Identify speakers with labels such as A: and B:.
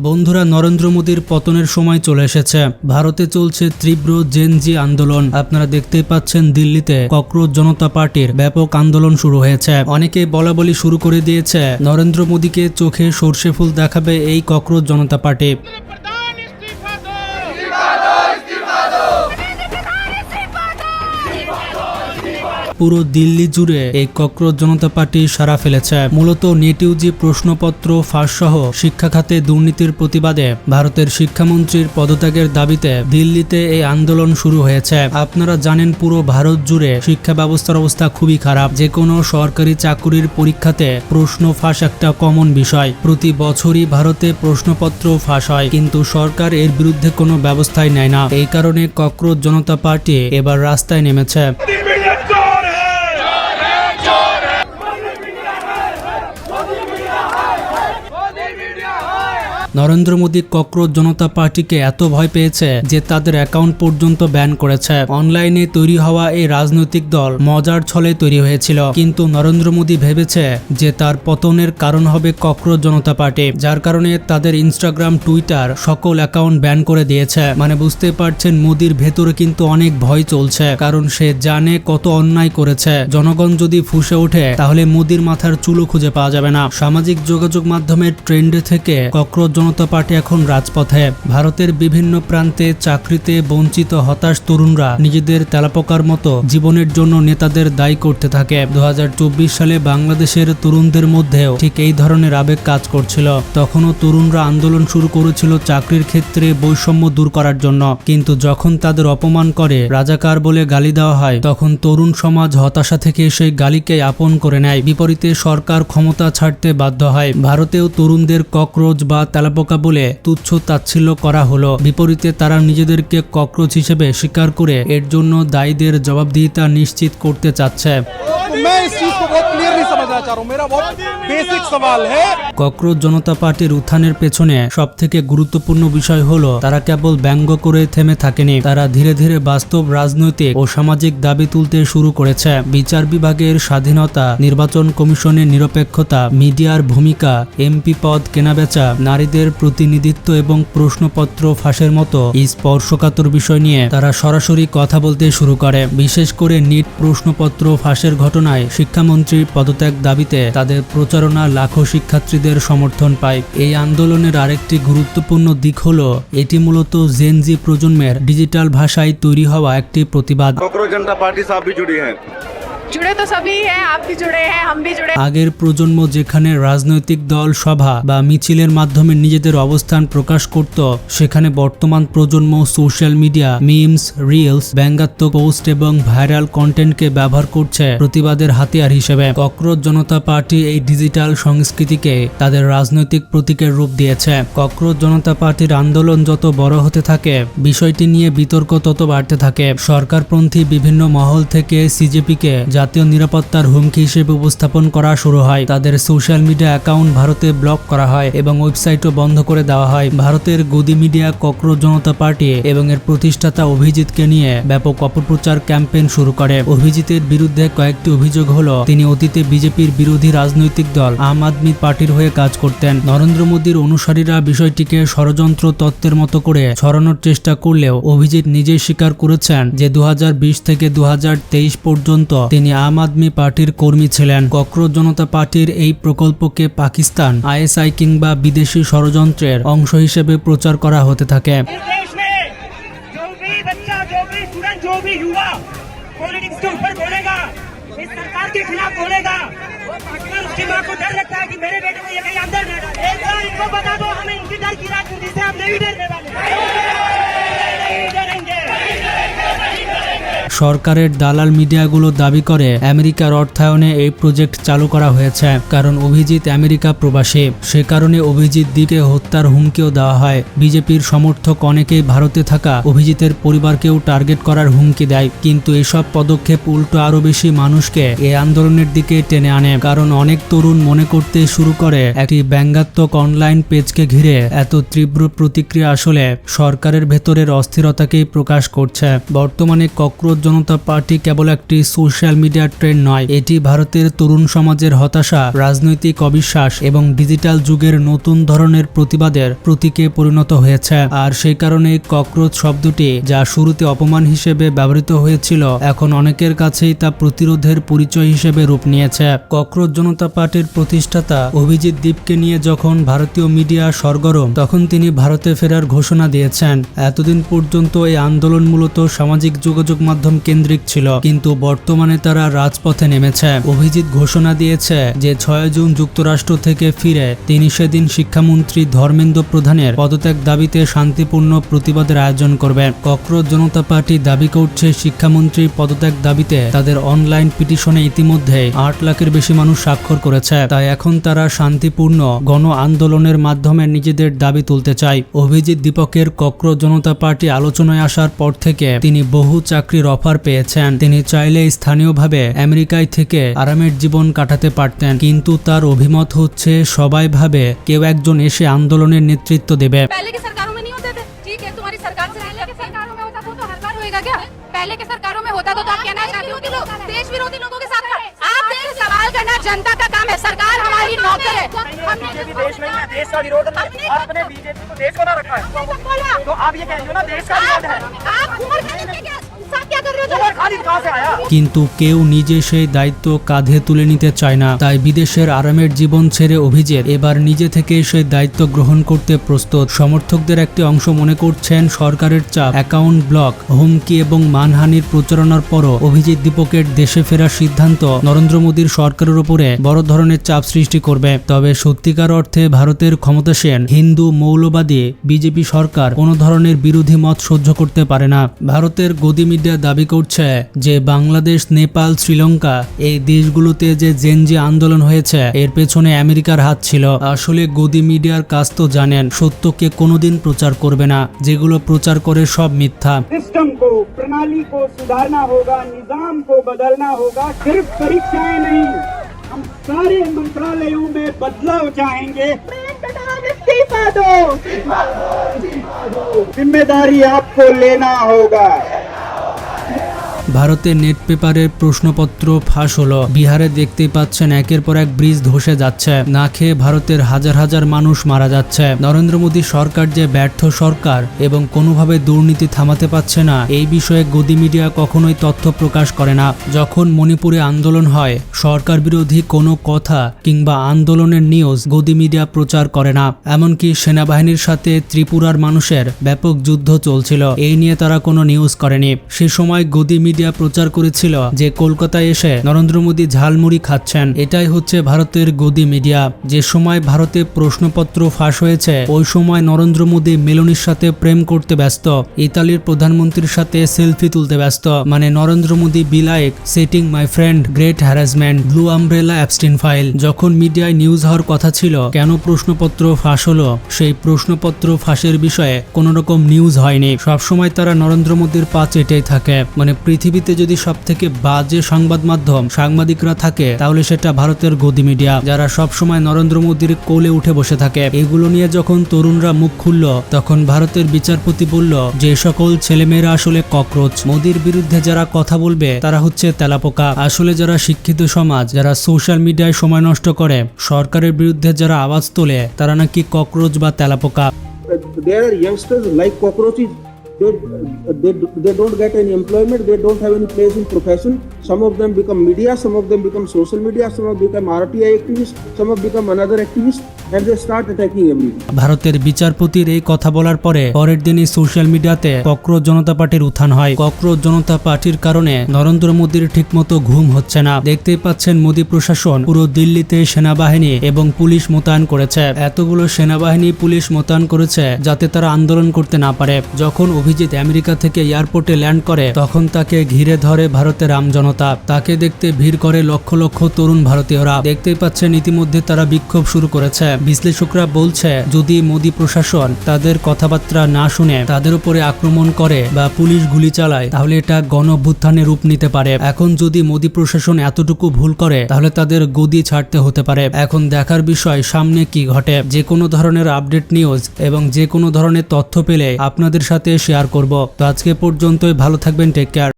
A: বন্ধুরা, নরেন্দ্র মোদীর পতনের সময় চলে এসেছে। ভারতে চলছে তীব্র জেনজি আন্দোলন। আপনারা দেখতেই পাচ্ছেন দিল্লিতে ককরোচ জনতা পার্টির ব্যাপক আন্দোলন শুরু হয়েছে। অনেকে বলাবলি শুরু করে দিয়েছে নরেন্দ্র মোদীকে চোখে সর্ষে ফুল দেখাবে এই ককরোচ জনতা পার্টি। পুরো দিল্লি জুড়ে এই ককরোচ জনতা পার্টি সাড়া ফেলেছে। মূলত নেট ইউজি প্রশ্নপত্র ফাঁস সহ শিক্ষা খাতে দুর্নীতির প্রতিবাদে ভারতের শিক্ষামন্ত্রীর পদত্যাগের দাবিতে দিল্লিতে এই আন্দোলন শুরু হয়েছে। আপনারা জানেন পুরো ভারত জুড়ে শিক্ষা ব্যবস্থার অবস্থা খুবই খারাপ। যে কোনো সরকারি চাকুরির পরীক্ষাতে প্রশ্ন ফাঁস একটা কমন বিষয়। প্রতি বছরই ভারতে প্রশ্নপত্র ফাঁস হয়, কিন্তু সরকার এর বিরুদ্ধে কোনো ব্যবস্থাই নেয় না। এই কারণে ককরোচ জনতা পার্টি এবার রাস্তায় নেমেছে। নরেন্দ্র মোদী ককরোচ জনতা পার্টিকে এত ভয় পেয়েছে যে তাদের অ্যাকাউন্ট পর্যন্ত ব্যান করেছে। অনলাইনে তৈরি হওয়া এই রাজনৈতিক দল মজার ছলে তৈরি হয়েছিল, কিন্তু নরেন্দ্র মোদী ভেবেছে যে তার পতনের কারণ হবে ককরোচ জনতা পার্টি, যার কারণে তাদের ইনস্টাগ্রাম, টুইটার সকল অ্যাকাউন্ট ব্যান করে দিয়েছে। মানে বুঝতে পারছেন মোদীর ভেতরে কিন্তু অনেক ভয় চলছে, কারণ সে জানে কত অন্যায় করেছে। জনগণ যদি ফুঁসে ওঠে তাহলে মোদীর মাথার চুলও খুঁজে পাওয়া যাবে না। সামাজিক যোগাযোগ মাধ্যমের ট্রেন্ডে থেকে ককরোচ জনতা পার্টি এখন রাজপথে। ভারতের বিভিন্ন প্রান্তে চাকরিতে বঞ্চিত হতাশ তরুণরা নিজেদের তেলাপোকার মতো জীবনের জন্য নেতাদের দায়ী করতে থাকে। 2024 সালে বাংলাদেশের তরুণদের মধ্যেও ঠিক এই ধরনের আবেগ কাজ করছিল। তখনও তরুণরা আন্দোলন শুরু করেছিল চাকরির ক্ষেত্রে বৈষম্য দূর করার জন্য, কিন্তু যখন তাদের অপমান করে রাজাকার বলে গালি দেওয়া হয়, তখন তরুণ সমাজ হতাশা থেকে সেই গালিকে আপন করে নেয়। বিপরীতে সরকার ক্ষমতা ছাড়তে বাধ্য হয়। ভারতেও তরুণদের ককরোচ বা তেলাপোকা বলে তুচ্ছ তাচ্ছিল্য করা হলো। বিপরীতে তারা নিজেদেরকে ককরোচ হিসেবে স্বীকার করে এর জন্য দায়ীদের জবাবদিহিতা নিশ্চিত করতে চাচ্ছে। ককরোচ জনতা পার্টির উত্থানের পেছনে সবথেকে গুরুত্বপূর্ণ বিষয় হলো তারা কেবল ব্যঙ্গ করে থেমে থাকেনি। তারা ধীরে ধীরে বাস্তব রাজনৈতিক ও সামাজিক দাবি তুলতে শুরু করেছে। বিচার বিভাগের স্বাধীনতা, নির্বাচন কমিশনের নিরপেক্ষতা, মিডিয়ার ভূমিকা, এমপি পদ কেনাবেচা, নারীদের প্রতিনিধিত্ব এবং প্রশ্নপত্র ফাঁসের মতো এই স্পর্শকাতর বিষয় নিয়ে তারা সরাসরি কথা বলতে শুরু করে। বিশেষ করে নিট প্রশ্নপত্র ফাঁসের ঘটনায় শিক্ষামন্ত্রীর পদত্যাগ দাবিতে তাদের প্রচারণা লাখো শিক্ষার্থীদের সমর্থন পায়। এই আন্দোলনের আরেকটি গুরুত্বপূর্ণ দিক হলো এটি মূলত জেনজি প্রজন্মের ডিজিটাল ভাষায় তৈরি হওয়া একটি প্রতিবাদ।
B: कॉकरोच जनता पार्टी साहब भी जुड़ी हैं।
C: जुड़े तो सभी हैं, आप भी जुड़े हैं, हम भी जुड़े।
A: আগের প্রজন্ম যেখানে রাজনৈতিক দল, সভা বা মিছিলের মাধ্যমে নিজেদের অবস্থান প্রকাশ করত, সেখানে বর্তমান প্রজন্ম সোশ্যাল মিডিয়া, মিমস, রিলস, ব্যঙ্গাত্মক পোস্ট এবং ভাইরাল কন্টেন্টকে ব্যবহার করছে প্রতিবাদের হাতিয়ার হিসেবে। ককরোচ জনতা পার্টি এই ডিজিটাল সংস্কৃতিকে তাদের রাজনৈতিক প্রতীকের রূপ দিয়েছে। ককরোচ জনতা পার্টির আন্দোলন যত বড় হতে থাকে, বিষয়টি নিয়ে বিতর্ক তত বাড়তে থাকে। সরকারপন্থী বিভিন্ন মহল থেকে সিজেপিকে জাতীয় নিরাপত্তার হুমকি হিসেবে উপস্থাপন করা শুরু হয়। তাদের সোশ্যাল মিডিয়া অ্যাকাউন্ট ভারতে ব্লক করা হয় এবং ওয়েবসাইটও বন্ধ করে দেওয়া হয়। ভারতের গদি মিডিয়া ককরোচ জনতা পার্টি এবং এর প্রতিষ্ঠাতা অভিজিৎকে নিয়ে ব্যাপক অপপ্রচার ক্যাম্পেইন শুরু করে। অভিজিতের বিরুদ্ধে কয়েকটি অভিযোগ হলো তিনি অতীতে বিজেপির বিরোধী রাজনৈতিক দল আম আদমি পার্টির হয়ে কাজ করতেন। নরেন্দ্র মোদীর অনুসারীরা বিষয়টিকে ষড়যন্ত্র তত্ত্বের মতো করে ছড়ানোর চেষ্টা করলেও অভিজিৎ নিজেই স্বীকার করেছেন যে 2020 থেকে 2023 পর্যন্ত তিনি আম আদমি পার্টির কর্মী ছিলেন। ককরোচ জনতা পার্টির এই প্রকল্পকে পাকিস্তান, আইএসআই কিংবা বিদেশি ষড়যন্ত্রের অংশ হিসেবে প্রচার করা হতে থাকে। সরকারের দালাল মিডিয়াগুলো দাবি করে আমেরিকার অর্থায়নে এই প্রজেক্ট চালু করা হয়েছে, কারণ অভিজিৎ আমেরিকা প্রবাসী। সে কারণে অভিজিৎ দিকে হত্যার হুমকিও দেওয়া হয়। বিজেপির সমর্থক অনেকেই ভারতে থাকা অভিজিতের পরিবারকেও টার্গেট করার হুমকি দেয়, কিন্তু এসব পদক্ষেপ উল্টো আরো বেশি মানুষকে এই আন্দোলনের দিকে টেনে আনে। কারণ অনেক তরুণ মনে করতে শুরু করে একটি ব্যঙ্গাত্মক অনলাইন পেজকে ঘিরে এত তীব্র প্রতিক্রিয়া আসলে সরকারের ভেতরের অস্থিরতাকেই প্রকাশ করছে। বর্তমানে ককরোচ জনতা পার্টি কেবল একটি সোশ্যাল মিডিয়া ট্রেন্ড নয়, এটি ভারতের তরুণ সমাজের হতাশা, রাজনৈতিক অবিশ্বাস এবং ডিজিটাল যুগের নতুন ধরনের প্রতিবাদের প্রতীকে পরিণত হয়েছে। আর সেই কারণে ককরোচ শব্দটি, যা শুরুতে অপমান হিসেবে ব্যবহৃত হয়েছিল, এখন অনেকের কাছেই তা প্রতিরোধের পরিচয় হিসেবে রূপ নিয়েছে। ককরোচ জনতা পার্টির প্রতিষ্ঠাতা অভিজিৎ দীপকে নিয়ে যখন ভারতীয় মিডিয়া সরগরম, তখন তিনি ভারতে ফেরার ঘোষণা দিয়েছেন। এতদিন পর্যন্ত এই আন্দোলন মূলত সামাজিক যোগাযোগ মাধ্যম কেন্দ্রিক ছিল, কিন্তু বর্তমানে তারা রাজপথে নেমেছে। অভিজিৎ ঘোষণা দিয়েছে যে 6 জুন যুক্তরাষ্ট্র থেকে ফিরে তিনি সেদিন শিক্ষামন্ত্রী ধর্মেন্দ্র প্রধানের পদত্যাগ দাবিতে শান্তিপূর্ণ প্রতিবাদের আয়োজন করবে। ককরোচ জনতা পার্টি দাবি করছে শিক্ষামন্ত্রীর পদত্যাগ দাবিতে তাদের অনলাইন পিটিশনে ইতিমধ্যে 8 লাখের বেশি মানুষ স্বাক্ষর করেছে। তাই এখন তারা শান্তিপূর্ণ গণ আন্দোলনের মাধ্যমে নিজেদের দাবি তুলতে চায়। অভিজিৎ দীপকের ককরোচ জনতা পার্টি আলোচনায় আসার পর থেকে তিনি বহু চাকরির অফার পেয়েছেন। তিনি চাইলে স্থানীয়ভাবে আমেরিকায় থেকে আরামের জীবন কাটাতে পারতেন, কিন্তু তার অভিমত হচ্ছে সবাই ভাবে কেউ একজন এসে আন্দোলনের নেতৃত্ব দেবে।
C: पहले की सरकारों में नहीं होते थे, ठीक है तुम्हारी सरकार से पहले की सरकारों में होता तो हर बार होएगा क्या? पहले की सरकारों में होता तो आप कहना चाहते हो कि लोग देश विरोधी लोगों के साथ खड़े? आप सवाल करना जनता का काम है, सरकार हमारी नौकर है। हमने
D: बीजेपी देश नहीं है, देश का विरोध है। आपने बीजेपी को देश बना रखा है, तो आप ये कह रहे हो ना देश का विरोध है।
C: आप उमर खालिद के साथ क्या कर रहे हो?
D: उमर खालिद कहाँ से आया?
A: কিন্তু কেউ নিজে সেই দায়িত্ব কাঁধে তুলে নিতে চায় না। তাই বিদেশের আরামের জীবন ছেড়ে অভিজিৎ এবার নিজে থেকে সেই দায়িত্ব গ্রহণ করতে প্রস্তুত। সমর্থকদের একটি অংশ মনে করছেন সরকারের চাপ, অ্যাকাউন্ট ব্লক, হুমকি এবং মানহানির প্রচারণার পরও অভিজিৎ দীপকের দেশে ফেরার সিদ্ধান্ত নরেন্দ্র মোদীর সরকারের উপরে বড় ধরনের চাপ সৃষ্টি করবে। তবে সত্যিকার অর্থে ভারতের ক্ষমতাসীন হিন্দু মৌলবাদী বিজেপি সরকার কোনো ধরনের বিরোধী মত সহ্য করতে পারে না। ভারতের গদি মিডিয়া দাবি করছে যে বাংলাদেশ, নেপাল, শ্রীলঙ্কা এই দেশগুলোতে যে জেনজি আন্দোলন হয়েছে এর পেছনে আমেরিকার হাত ছিল। আসলে গদি মিডিয়ার কাজ তো জানেন, সত্যকে কোনোদিন প্রচার করবে না, যেগুলো প্রচার করে সব মিথ্যা।
E: सिस्टम को, प्रणाली को सुधारना होगा, निजाम को बदलना होगा। सिर्फ परीक्षाएं नहीं, हम सारे मंत्रालयों में बदलाव चाहेंगे। इस्तीफा दो, जिम्मेदारी आपको लेना होगा।
A: ভারতের নেট পেপারের প্রশ্নপত্র ফাঁস হলো। বিহারে দেখতেই পাচ্ছেন একের পর এক ব্রিজ ধসে যাচ্ছে, না খেয়ে ভারতের হাজার হাজার মানুষ মারা যাচ্ছে। নরেন্দ্র মোদী সরকার যে ব্যর্থ সরকার এবং কোনোভাবে দুর্নীতি থামাতে পারছে না, এই বিষয়ে গদি মিডিয়া কখনোই তথ্য প্রকাশ করে না। যখন মণিপুরে আন্দোলন হয়, সরকার বিরোধী কোনো কথা কিংবা আন্দোলনের নিউজ গদি মিডিয়া প্রচার করে না। এমনকি সেনাবাহিনীর সাথে ত্রিপুরার মানুষের ব্যাপক যুদ্ধ চলছিল, এই নিয়ে তারা কোনো নিউজ করেনি। সে সময় গদি মিডিয়া প্রচার করেছিল যে কলকাতায় এসে নরেন্দ্র মোদী ঝালমুড়ি খাচ্ছেন। এটাই হচ্ছে ভারতের গদি মিডিয়া। যে সময় ভারতে প্রশ্নপত্র ফাঁস হয়েছে, ওই সময় নরেন্দ্র মোদী মেলোনির সাথে প্রেম করতে ব্যস্ত, ইতালির প্রধানমন্ত্রীর সাথে সেলফি তুলতে ব্যস্ত। মানে Narendra Modi be like setting my friend, great harassment, blue umbrella, Epstein file. যখন মিডিয়ায় নিউজ হওয়ার কথা ছিল কেন প্রশ্নপত্র ফাঁস হলো, সেই প্রশ্নপত্র ফাঁসের বিষয়ে কোনো রকম নিউজ হয়নি। সবসময় তারা নরেন্দ্র মোদীর পা চেটেই থাকে। মানে পৃথিবীতে যদি সব থেকে বাজে সংবাদ মাধ্যম সাংবাদিকরা থাকে, তাহলে সেটা ভারতের গদি মিডিয়া, যারা সব সময় নরেন্দ্র মোদীর কোলে উঠে বসে থাকে। এগুলো নিয়ে যখন তরুণরা মুখ খুলল, তখন ভারতের বিচারপতি বলল যে সকল ছেলেমেয়েরা আসলে ককরোচ। মোদীর বিরুদ্ধে যারা কথা বলবে তারা হচ্ছে তেলাপোকা। আসলে যারা শিক্ষিত সমাজ, যারা সোশ্যাল মিডিয়ায় সময় নষ্ট করে, সরকারের বিরুদ্ধে যারা আওয়াজ তোলে, তারা নাকি ককরোচ বা তেলাপোকা।
F: There are youngsters like cockroaches. They don't get any employment. They don't have any place in profession. Some of them become media. Some of them become social media. Some of them become RTI activists. Some of them become another activist. And they start attacking everyone.
A: ভারতের বিচারপতির এই কথা বলার পরের দিনই social মিডিয়াতে cockroach জনতা পার্টির উত্থান হয়। ককরোচ জনতা পার্টির কারণে নরেন্দ্র মোদীর ঠিকমতো ঘুম হচ্ছে না। দেখতেই পাচ্ছেন মোদী প্রশাসন পুরো দিল্লিতে সেনাবাহিনী এবং পুলিশ মোতায়েন করেছে। এতগুলো সেনাবাহিনী পুলিশ মোতায়েন করেছে যাতে তারা আন্দোলন করতে না পারে। যখন অভিজিৎ আমেরিকা থেকে এয়ারপোর্টে ল্যান্ড করে, তখন তাকে ঘিরে ধরে ভারতের আমজনতা। তাকে দেখতে ভিড় করে লক্ষ লক্ষ তরুণ ভারতীয়রা। দেখতেই পাচ্ছেন ইতিমধ্যে তারা বিক্ষোভ শুরু করেছে। বিশ্লেষকরা বলছে যদি মোদী প্রশাসন তাদের কথাবার্তা না শুনে তাদের উপরে আক্রমণ করে বা পুলিশ গুলি চালায়, তাহলে এটা গণ অভ্যুত্থানে রূপ নিতে পারে। এখন যদি মোদী প্রশাসন এতটুকু ভুল করে, তাহলে তাদের গদি ছাড়তে হতে পারে। এখন দেখার বিষয় সামনে কি ঘটে। যে কোনো ধরনের আপডেট নিউজ এবং যে কোনো ধরনের তথ্য পেলে আপনাদের সাথে শেয়ার করব। তো আজকে পর্যন্তই, ভালো থাকবেন, টেক কেয়ার।